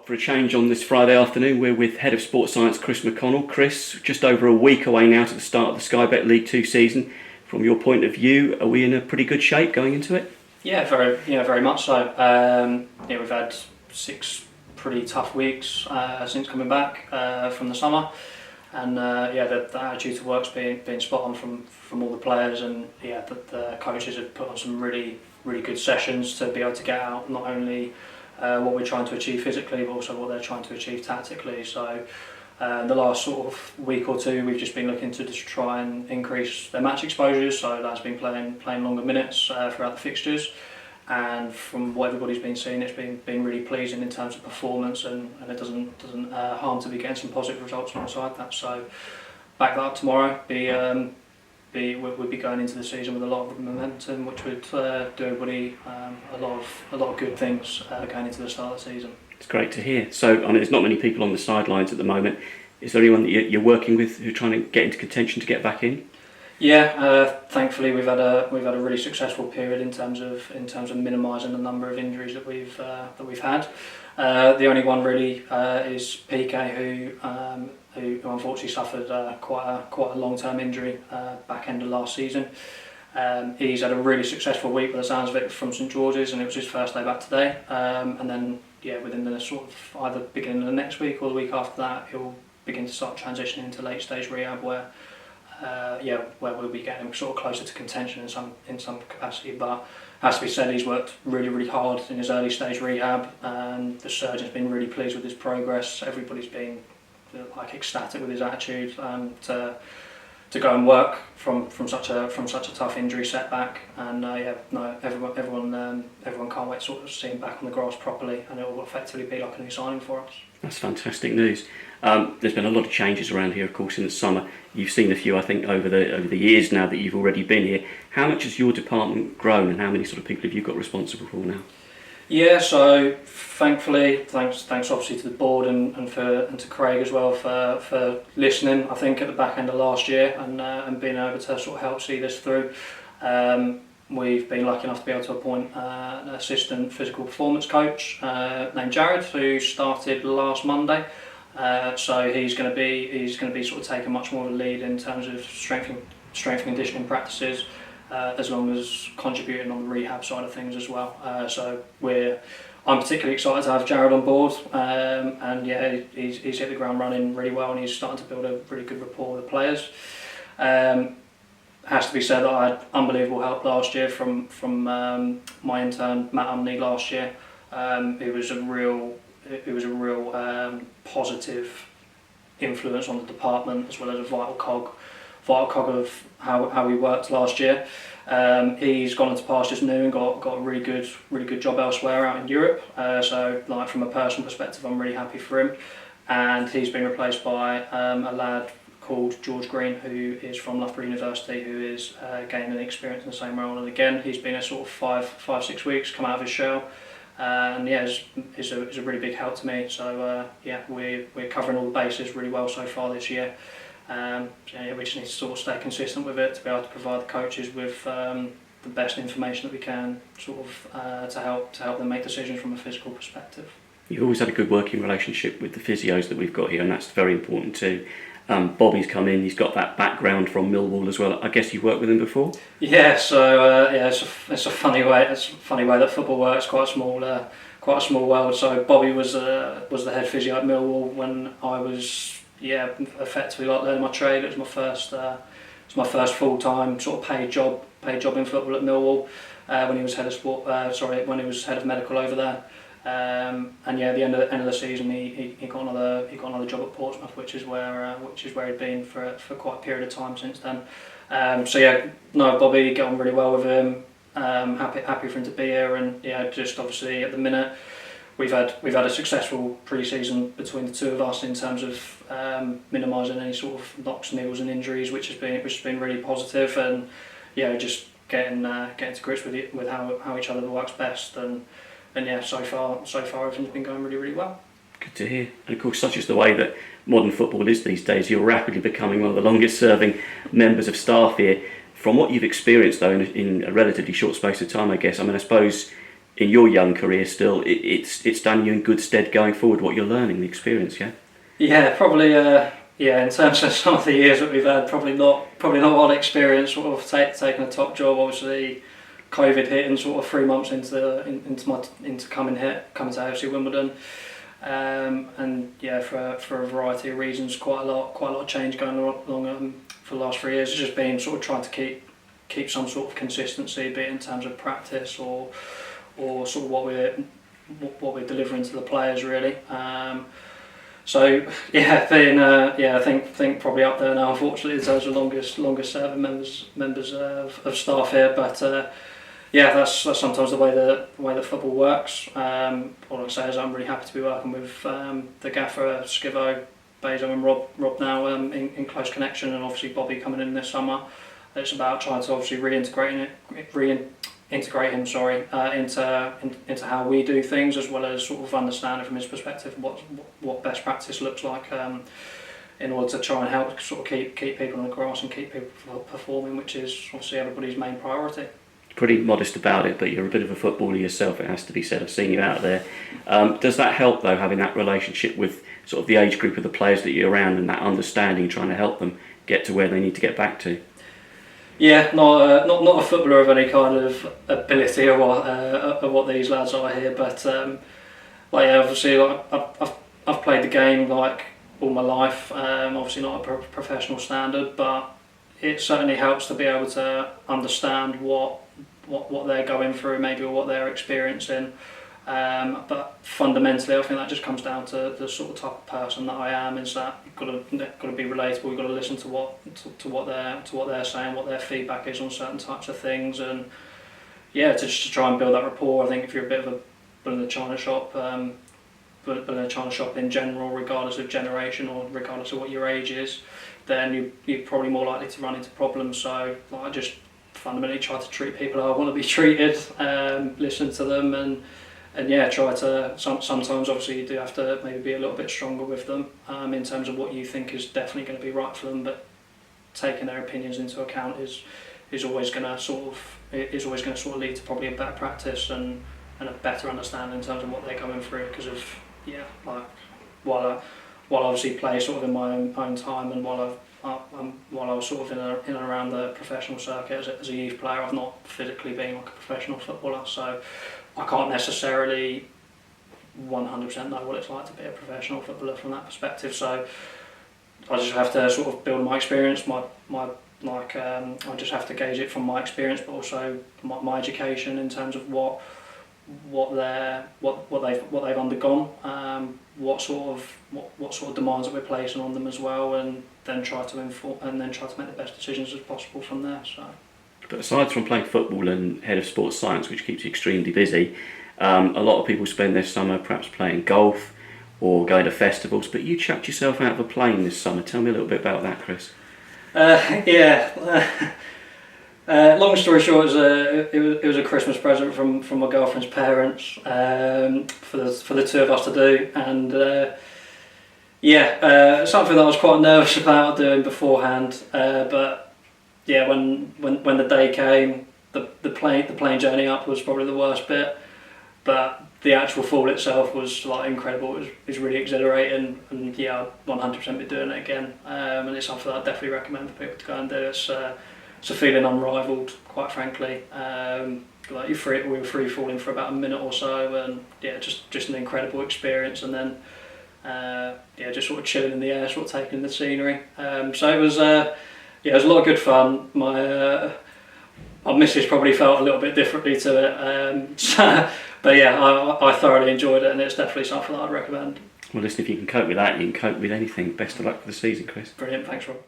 For a change on this Friday afternoon, we're with Head of Sports Science Chris McConnell. Chris, just over a week away now to the start of the Sky Bet League 2 season. From your point of view, are we in a pretty good shape going into it? Yeah, very much so. We've had 6 pretty tough weeks since coming back from the summer, and the attitude to work's been spot on from all the players, and the coaches have put on some really good sessions to be able to get out not only what we're trying to achieve physically, but also what they're trying to achieve tactically. So the last sort of week or two, we've just been looking to just try and increase their match exposures. So that's been playing longer minutes throughout the fixtures. And from what everybody's been seeing, it's been really pleasing in terms of performance, and it doesn't harm to be getting some positive results alongside that. So back that up tomorrow. We'll be going into the season with a lot of momentum, which would do everybody a lot of good things going into the start of the season. It's great to hear. So, there's not many people on the sidelines at the moment. Is there anyone that you're working with who's trying to get into contention to get back in? Yeah, thankfully we've had a really successful period in terms of minimising the number of injuries that we've had. The only one really is PK, who unfortunately suffered quite a long-term injury back end of last season. He's had a really successful week by the sounds of it from St George's, and it was his first day back today. And then within the sort of either beginning of the next week or the week after that, he'll begin to start transitioning into late stage rehab where we'll be getting him sort of closer to contention in some capacity. But has to be said, he's worked really hard in his early stage rehab, and the surgeon's been really pleased with his progress. Everybody's been ecstatic with his attitude to go and work from such a tough injury setback. And everyone can't wait to sort of see him back on the grass properly, and it will effectively be like a new signing for us. That's fantastic news. There's been a lot of changes around here, of course, in the summer. You've seen a few, I think, over the years now that you've already been here. How much has your department grown, and how many sort of people have you got responsible for now? Yeah, so thankfully, thanks obviously to the board and to Craig as well for listening. I think at the back end of last year and being able to sort of help see this through. We've been lucky enough to be able to appoint an assistant physical performance coach named Jared, who started last Monday. So he's going to be sort of taking much more of a lead in terms of strength and conditioning practices, as long as contributing on the rehab side of things as well. I'm particularly excited to have Jared on board, and he's hit the ground running really well, and he's starting to build a really good rapport with the players. Has to be said that I had unbelievable help last year from my intern Matt Umney last year. It was a real positive influence on the department, as well as a vital cog of how we worked last year. He's gone into pastures new and got a really good job elsewhere out in Europe. So from a personal perspective, I'm really happy for him. And he's been replaced by a lad called George Green, who is from Loughborough University, who is gaining experience in the same role. And again, he's been a sort of 5-6 weeks, come out of his shell. And is a really big help to me. So we're covering all the bases really well so far this year. We just need to sort of stay consistent with it to be able to provide the coaches with the best information that we can, sort of to help them make decisions from a physical perspective. You've always had a good working relationship with the physios that we've got here, and that's very important too. Bobby's come in; he's got that background from Millwall as well. I guess you've worked with him before. Yeah, so it's a funny way. It's a funny way that football works. Quite a small world. So Bobby was the head physio at Millwall when I was effectively learning my trade. It was my first full-time sort of paid job in football at Millwall when he was head of when he was head of medical over there. At the end of the season, he got another job at Portsmouth, which is where he'd been for quite a period of time since then. Bobby, get on really well with him. Happy for him to be here, and just obviously at the minute we've had a successful pre-season between the two of us in terms of minimising any sort of knocks, niggles, and injuries, which has been really positive, and just getting to grips with how each other works best, and so far everything's been going really well. Good to hear. And of course, such is the way that modern football is these days. You're rapidly becoming one of the longest serving members of staff here. From what you've experienced though in a relatively short space of time, I guess, I suppose in your young career still, it's done you in good stead going forward, what you're learning, the experience, yeah? Yeah, probably. Yeah, in terms of some of the years that we've had, probably not a lot of experience. Sort of taking a top job. Obviously, COVID hit, and sort of 3 months into coming to AFC Wimbledon, and yeah, for a variety of reasons, quite a lot of change going along for the last 3 years. It's just been sort of trying to keep some sort of consistency, be it in terms of practice or sort of what we're delivering to the players, really. So yeah, I think probably up there now, unfortunately, in terms of longest serving members of staff here. But yeah, that's sometimes the way that football works. All I say is I'm really happy to be working with the gaffer, Skivo, Bezo and Rob now in close connection, and obviously Bobby coming in this summer. It's about trying to obviously reintegrate him into how we do things, as well as sort of understanding from his perspective what best practice looks like, in order to try and help sort of keep people on the grass and keep people performing, which is obviously everybody's main priority. Pretty modest about it, but you're a bit of a footballer yourself, it has to be said. I've seen you out there. Does that help though, having that relationship with sort of the age group of the players that you're around, and that understanding, trying to help them get to where they need to get back to? Yeah, not a footballer of any kind of ability of what these lads are here, but like, yeah, obviously, like I've played the game like all my life. Obviously not a professional standard, but it certainly helps to be able to understand what they're going through, maybe, or what they're experiencing. But fundamentally, I think that just comes down to the sort of type of person that I am. Is that you've got to be relatable. You've got to listen to what they're saying, what their feedback is on certain types of things, and yeah, to try and build that rapport. I think if you're a bit of a bull in the china shop, in general, regardless of generation or regardless of what your age is, then you're probably more likely to run into problems. So like, I just fundamentally try to treat people how I want to be treated, listen to them, and yeah, try to. Sometimes, obviously, you do have to maybe be a little bit stronger with them in terms of what you think is definitely going to be right for them. But taking their opinions into account is always going to sort of lead to probably a better practice and a better understanding in terms of what they're going through. Because of like while I obviously play sort of in my own time, and while I was sort of in and around the professional circuit as a youth player, I've not physically been like a professional footballer, so I can't necessarily 100% know what it's like to be a professional footballer from that perspective. So I just have to sort of build my experience. I just have to gauge it from my experience, but also my education in terms of what they've undergone, what sort of demands that we're placing on them as well, and then try to make the best decisions as possible from there. So. But aside from playing football and head of sports science, which keeps you extremely busy, a lot of people spend their summer perhaps playing golf or going to festivals, but you chucked yourself out of a plane this summer. Tell me a little bit about that, Chris. Long story short, it was a Christmas present from my girlfriend's parents for the two of us to do, and something that I was quite nervous about doing beforehand, but yeah, when the day came, the plane journey up was probably the worst bit, but the actual fall itself was like incredible. It was really exhilarating, and yeah, I'd 100% be doing it again. And it's something that I definitely recommend for people to go and do. It's a feeling unrivalled, quite frankly. Like we were free falling for about a minute or so, and yeah, just an incredible experience. And then just sort of chilling in the air, sort of taking in the scenery. So it was. It was a lot of good fun. My missus probably felt a little bit differently to it, but yeah, I thoroughly enjoyed it, and it's definitely something that I'd recommend. Well, listen, if you can cope with that, you can cope with anything. Best of luck for the season, Chris. Brilliant, thanks, Rob.